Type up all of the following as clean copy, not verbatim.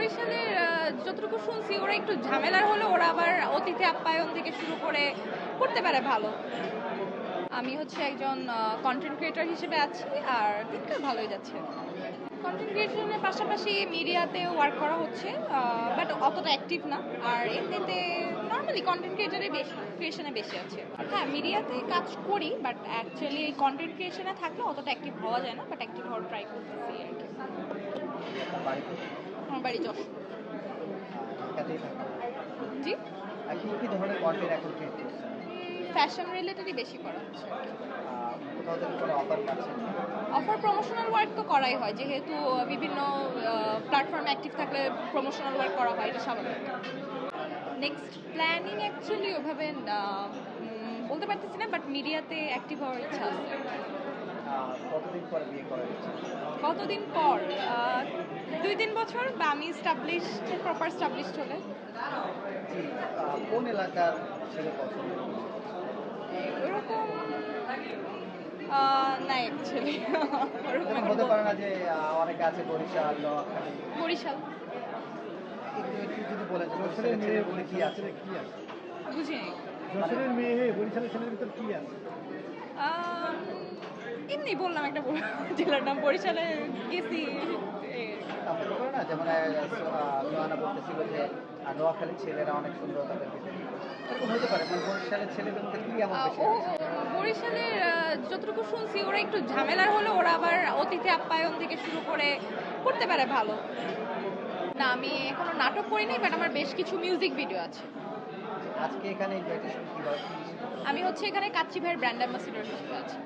বরিশালের যতটুকু শুনছি ওরা একটু ঝামেলার হলে ওরা আবার অতিথি আপ্যায়ন থেকে শুরু করে করতে পারে ভালো। আমি হচ্ছে একজন কন্টেন্ট ক্রিয়েটর হিসেবে আছি আর দিনকাল ভালোই যাচ্ছে। কন্টেন্ট ক্রিয়েশনের পাশাপাশি মিডিয়াতে ওয়ার্ক করা হচ্ছে, বাট অতটা অ্যাক্টিভ না। আর এমনিতে নর্মালি কন্টেন্ট ক্রিয়েশনে বেশি আছে। হ্যাঁ, মিডিয়াতে কাজ করি, বাট অ্যাকচুয়ালি কন্টেন্ট ক্রিয়েশনে থাকলে অতটা অ্যাক্টিভ হওয়া যায় না, বাট অ্যাক্টিভ হওয়ার ট্রাই করতেছি আর কি। আমার বাড়ি যশোর। জি, কি ধরনের কন্টেন্ট এখন ক্রিয়েট করছেন? ফ্যাশন রিলেটেডই বেশি করা হচ্ছে আর কি। কোথাও থেকে কোনো অফার পাচ্ছেন? অফার প্রমোশনাল ওয়ার্ক তো করাই হয়, যেহেতু বিভিন্ন প্ল্যাটফর্মে অ্যাক্টিভ থাকলে প্রমোশনাল ওয়ার্ক করা হয়, এটা স্বাভাবিক। নেক্সট প্ল্যানিং অ্যাকচুয়ালি ওভাবে বলতে পারতেছি না, বাট মিডিয়াতে অ্যাক্টিভ হওয়ার ইচ্ছা আছে। কতদিন পর বিয়ে করার ইচ্ছা? কতদিন পর? 2-3 বছর, বা আমি প্রপার স্টাবলিশড হলে। জি, কোন এলাকার ছেলে পছন্দ? ওরকম না অ্যাকচুয়ালি। ওরকম হতে পারে না যে অনেকে আছে বরিশাল, নোয়াখালী। বরিশাল। একটু যদি বলেন যে বরিশালের ছেলেগুলো কি আছে? বুঝিনি। যশোরের মেয়ে বরিশালের ছেলের ভিতর কি আছে? এমনি বললাম একটা জেলার নাম, বরিশালে গেছি। হতে পারে না, যেমন নোয়ানা বলতেছিল যে নোয়াখালীর ছেলেরা অনেক সুন্দর, তাদের ভিতরে এরকম হতে পারে। মানে বরিশালের ছেলেদের মধ্যে কি এমন বেশি? বরিশালের যতটুকু শুনছি ওরা একটু ঝামেলার হলে ওরা আবার অতিথি আপ্যায়ন থেকে শুরু করে করতে পারে ভালো। না, আমি এখনো নাটক করিনি, বাট আমার বেশ কিছু মিউজিক ভিডিও আছে। আজকে এখানে ইনভাইটেশন কিভাবে? আমি হচ্ছে এখানে কাচ্চি ভাইয়ের ব্র্যান্ড অ্যাম্বাসেডর হিসেবে আছি।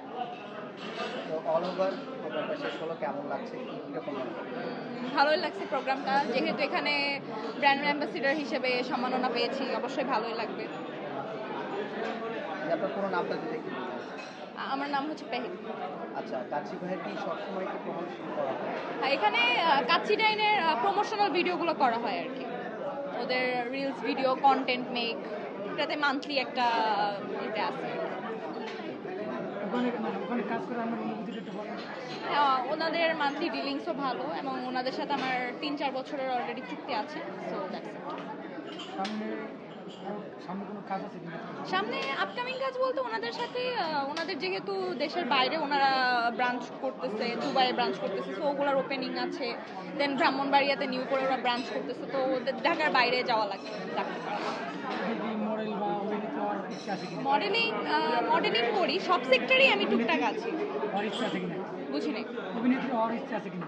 তো অল ওভার প্রোগ্রামটা শেষ হলো, কেমন লাগছে, কীরকম? ভালোই লাগছে প্রোগ্রামটা, যেহেতু এখানে ব্র্যান্ড অ্যাম্বাসেডর হিসেবে সম্মাননা পেয়েছি, অবশ্যই ভালোই লাগবে। আপনার পুরো নামটা যদি একটু বলেন। আমার নাম হচ্ছে পেহিদ। আচ্ছা, কাচ্চি ভাইয়ের কি সবসময় কি প্রমোশন করা হয়? এখানে কাচ্চি ডাইনের প্রমোশনাল ভিডিওগুলো করা হয় আর কি। ওদের রিলস ভিডিও, কন্টেন্ট মেক, এটাতে মান্থলি একটা ইতে আছে। ওখানে কাজ করে আমার অনুভূতিটা একটু বলেন। ওনাদের মান্থলি ডিলিংসও ভালো, এবং ওনাদের সাথে আমার 3-4 বছরের অলরেডি চুক্তি আছে। So that's it. সামনে সামনে কোনো কাজ আছে কিনা? সামনে আপকামিং কাজ বলতে ওনাদের সাথে ওনাদের যেহেতু দেশের বাইরে ওনারা ব্রাঞ্চ করতেছে, দুবাইয়ে ব্রাঞ্চ করতেছে, সো ওগুলোর ওপেনিং আছে। দেন ব্রাহ্মণবাড়িয়াতে নিউ করে ওরা ব্রাঞ্চ করতেছে, তো ওদের ঢাকার বাইরে যাওয়া লাগবে। মডেল বা অভিনেত্রী হওয়ার ইচ্ছা আছে কিনা? মডেলিং করি, সব সেক্টরেই আমি টুকটাক আছি। হওয়ার ইচ্ছা আছে কিনা? বুঝিনি। অভিনেত্রী হওয়ার ইচ্ছা আছে কিনা?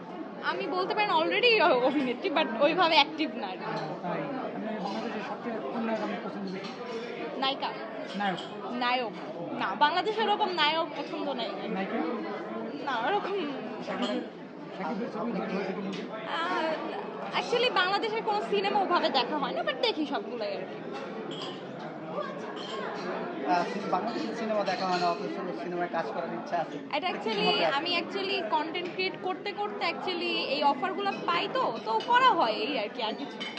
আমি বলতে পারেন অলরেডি অভিনেত্রী, বাট ওইভাবে অ্যাক্টিভ না আর কি। তাই আমি বাংলাদেশের সবচেয়ে কোন নায়ক আমি পছন্দ করি? নায়িকা? নায়ক। নায়ক না, বাংলাদেশের ওরকম নায়ক পছন্দ নেই। নায়িকা? না, ওরকম সাকিবের ছবি দেখা হয়েছে কিনা? অ্যাকচুয়ালি বাংলাদেশের কোনো সিনেমা ওভাবে দেখা হয় না, বাট দেখি সবগুলোই আর কি। বাংলাদেশের সিনেমা দেখা হয় না, অথচ সিনেমায় কাজ করার ইচ্ছা আছে। এটা আমি কন্টেন্ট ক্রিয়েট করতে করতে এই অফারগুলো পাই, তো করা হয় এই আর কি, আর কিছু না।